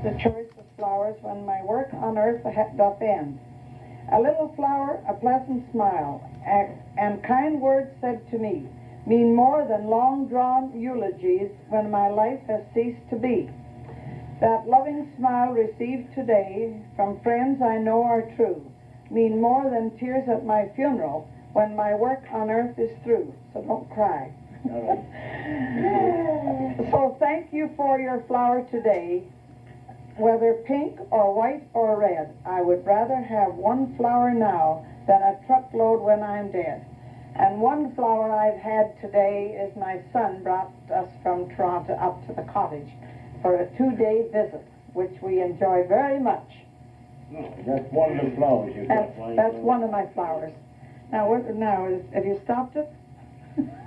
the choicest flowers when my work on earth doth end. A little flower, a pleasant smile, and kind words said to me, mean more than long-drawn eulogies when my life has ceased to be. That loving smile received today from friends I know are true, mean more than tears at my funeral when my work on earth is through. So don't cry. So thank you for your flower today. Whether pink or white or red, I would rather have one flower now than a truckload when I'm dead. And one flower I've had today is my son brought us from Toronto up to the cottage for a 2-day visit, which we enjoy very much. That's one of the flowers you've got. That's one of my flowers. Now, have you stopped it?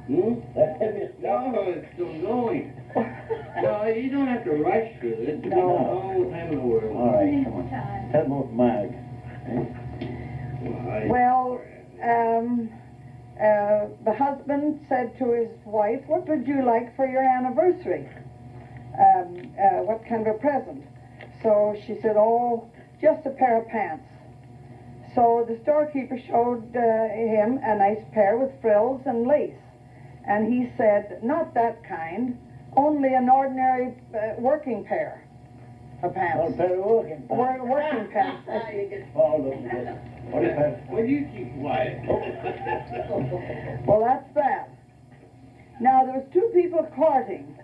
No, it's still going. No, you don't have to rush through it. No. All the time in the world. All right, come on. Tell them about Mag. Well, the husband said to his wife, what would you like for your anniversary? What kind of a present? So she said, oh, just a pair of pants. So the storekeeper showed him a nice pair with frills and lace. And he said, not that kind, only an ordinary working pair of pants. Oh, a pair of working pants. Working pants. You get fouled up with this. What is that? Would you keep quiet? Well, that's that. Now, there was 2 people courting.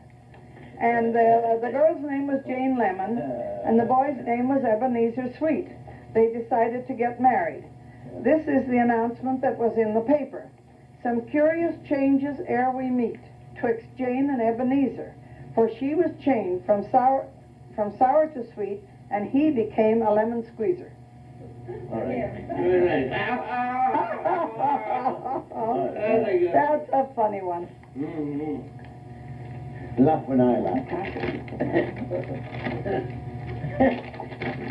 And the girl's name was Jane Lemon, and the boy's name was Ebenezer Sweet. They decided to get married. This is the announcement that was in the paper. Some curious changes ere we meet, twixt Jane and Ebenezer, for she was changed from sour to sweet, and he became a lemon squeezer. All right. That's a funny one. Laugh when I laugh.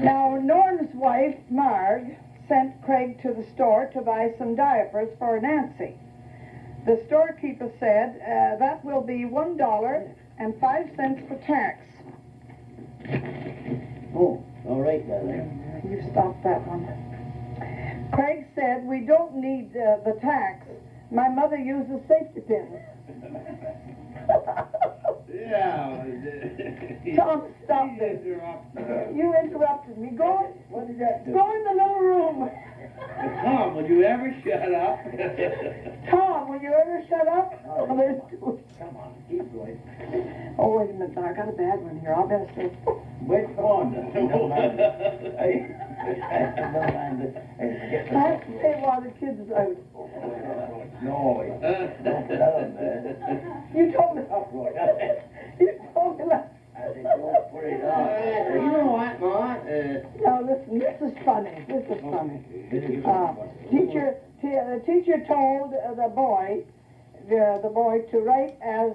Now, Norm's wife, Marg, sent Craig to the store to buy some diapers for Nancy. The storekeeper said, that will be $1.05 for tax. Oh, all right, then. You stopped that one. Craig said, we don't need the tax. My mother uses safety pins. Yeah. Tom, stop this. You interrupted me. Go. What did that do? Go in the little room. Tom, would you ever shut up? Tom, will you ever shut up? Oh, Oh, there's 2. Come on, keep going. Oh, wait a minute. Now, I got a bad one here. I'll better say. Wait, come on. Don't mind it. I have to say while the kids out. No, don't put that on there. You told me. Up, Roy. You told me that. I said, don't put it on. You know what, Ma? Now, listen. This is funny. This is funny. The teacher told the boy to write as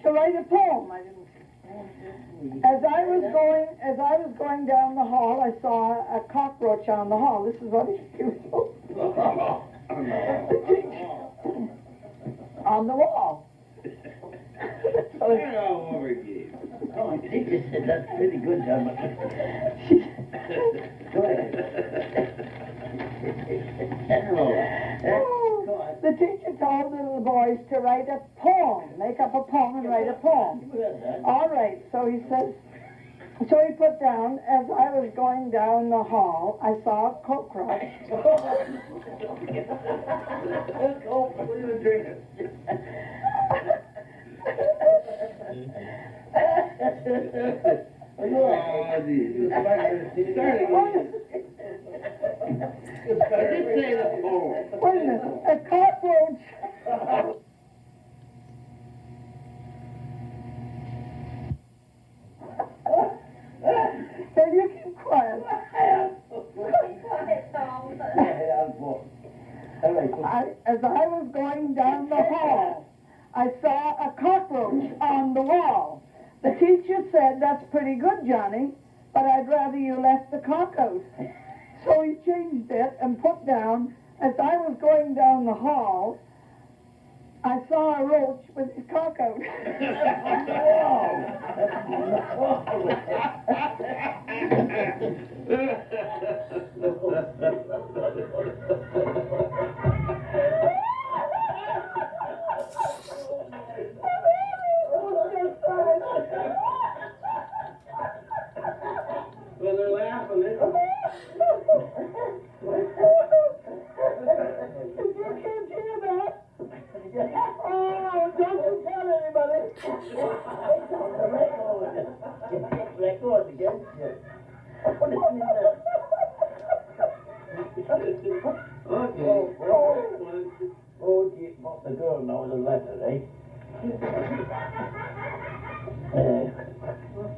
to write a poem. I didn't. As I was going down the hall, I saw a cockroach on the hall. This is what he told. On the wall. Turn all over again. Oh, I think you said that's pretty good, John. Go ahead. The teacher told the little boys to write a poem, make up a poem and write a poem. All right, so he says, so he put down, as I was going down the hall, I saw a cockroach. What are you drinking? Oh, Jesus. Start again. Just say the poem. Wait a minute, a cockroach. Can you keep quiet? As I was going down the hall, I saw a cockroach on the wall. The teacher said, that's pretty good, Johnny, but I'd rather you left the cock out. So he changed it and put down, as I was going down the hall, I saw a roach with his cock out.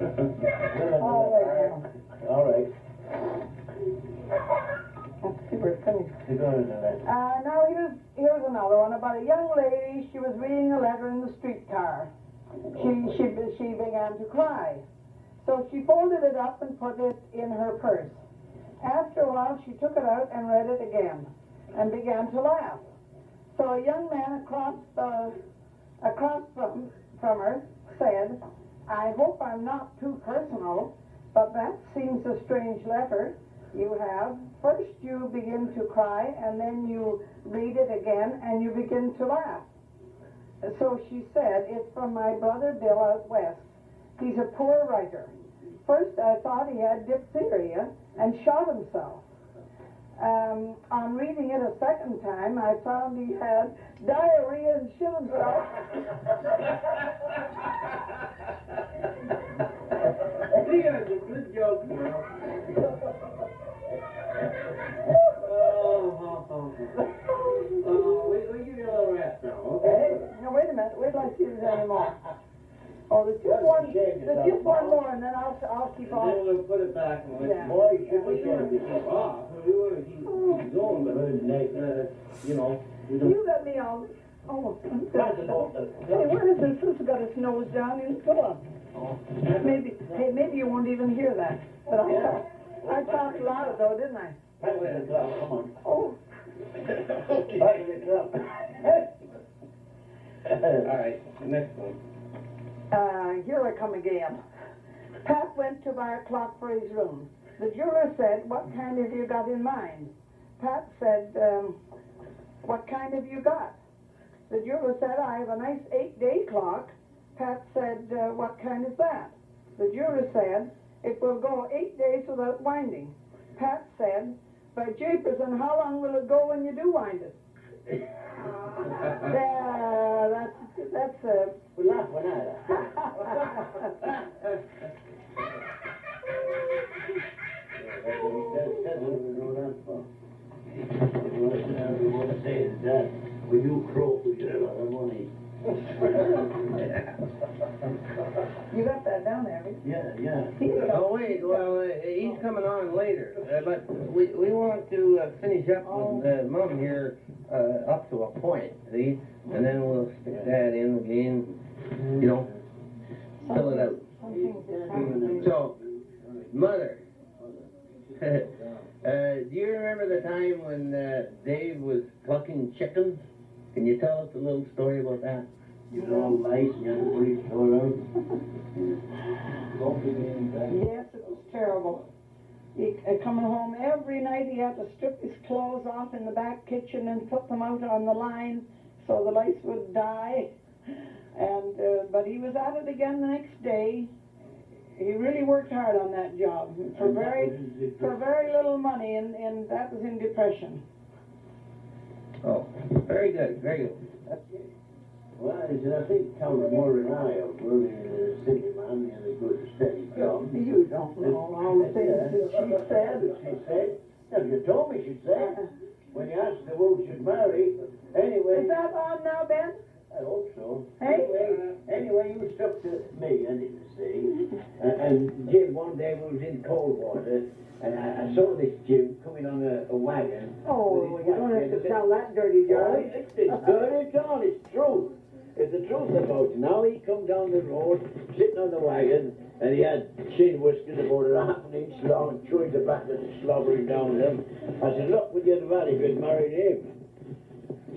All right, All right. let's see, we're finished. You go to that. Now here's another one about a young lady. She was reading a letter in the streetcar. She began to cry. So she folded it up and put it in her purse. After a while, she took it out and read it again and began to laugh. So a young man across from her said, "I hope I'm not too personal, but that seems a strange letter you have. First you begin to cry, and then you read it again, and you begin to laugh." So she said, "It's from my brother Bill out west. He's a poor writer. First I thought he had diphtheria and shot himself. On reading it a second time, I found he had diarrhea and shit himself." You got a good joke, girl. We give you a little rest now, okay? Now wait a minute, wait till I see if there's any more. Oh, there's just one more, and then I'll keep And on. then we'll put it back and let Yeah. Boy, We should don't want to keep off. We want to keep going, but, you know, we don't. You got me all. Oh, Pass it off the- hey, where is this? This has got its nose down in Philip. Maybe you won't even hear that. But I talked loud though, didn't I? Pass it the club, come on. Oh, Pass it the club. All right, next one. here I come again. Pat went to buy a clock for his room. The jeweler said, "What kind have you got in mind?" Pat said, "What kind have you got?" The jeweler said, "I have a nice 8-day clock." Pat said, "What kind is that?" The jeweler said, "It will go 8 days without winding." Pat said, "By japers, and how long will it go when you do wind it?" That's We laugh when I when you croak, we get a lot of money. You got that down there, haven't you? Yeah. Oh, wait, well, he's coming on later, but we want to finish up with Mom here up to a point, see? And then we'll stick that in again, you know, fill it out. So, Mother, do you remember the time when Dave was plucking chickens? Can you tell us a little story about that? You know, mice, you have to put it around. Yes, it was terrible. He coming home every night, he had to strip his clothes off in the back kitchen and put them out on the line so the lice would die. And but he was at it again the next day. He really worked hard on that job for very little money, and that was in depression. Oh, very good, very good. Well, I think Tom was more reliable, really, a city man, and a good steady job. You don't know all the things that she said. She said, no, you told me she said, when you asked the who should marry, anyway. Is that on now, Ben? I hope so. Hey? Anyway, you stuck to me, I didn't see. And Jim, one day we was in Coldwater, and I saw this Jim coming on a wagon. Oh, you don't have to tell that dirty Johnny. joke. It's dirty, John, it's true. It's the truth about it. Now he come down the road, sitting on the wagon, and he had chin whiskers about a half an inch long, chewing tobacco and slobbering down them. I said, look, would you have married if you'd married him?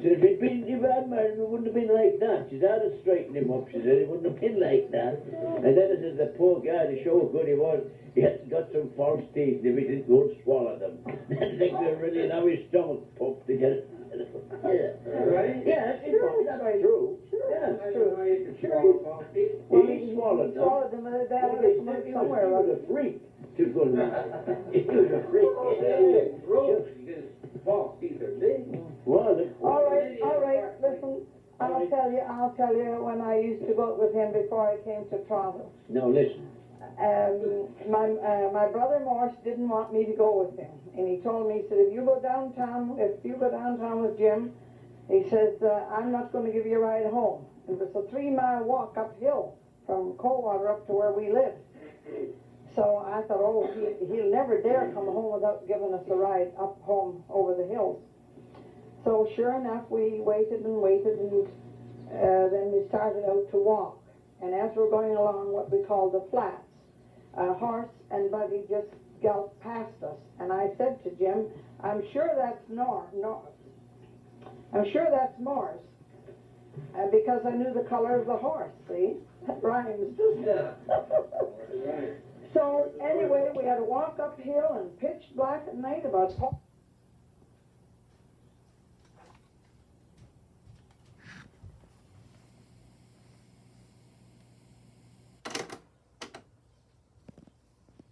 She said, if I'd married him, it wouldn't have been like that. She said, I'd have straightened him up. She said, it wouldn't have been like that. And then I said, the poor guy, to show how good he was, he had got some false teeth, and if he didn't go and swallow them. Then they could really have his stomach pumped to get it. Yeah. Right? Yeah, that's true. Yeah, That's true. He swallowed them. Swallowed them, and they had to come out somewhere. He was a freak. He was a freak. False teeth are big. Well, All right, listen, I'll tell you when I used to go out with him before I came to Toronto. now listen. My brother Morse didn't want me to go with him, and he told me, he said, if you go downtown with Jim, he says, I'm not going to give you a ride home. It was a 3-mile walk uphill from Coldwater up to where we lived. So I thought, oh, he'll never dare come home without giving us a ride up home over the hills. So sure enough, we waited and waited, and then we started out to walk. And as we're going along what we call the flats, a horse and buggy just galloped past us. And I said to Jim, I'm sure that's I'm sure that's Morris. Because I knew the color of the horse, see? That rhymes, doesn't it? So anyway, we had to walk uphill and pitch black at night about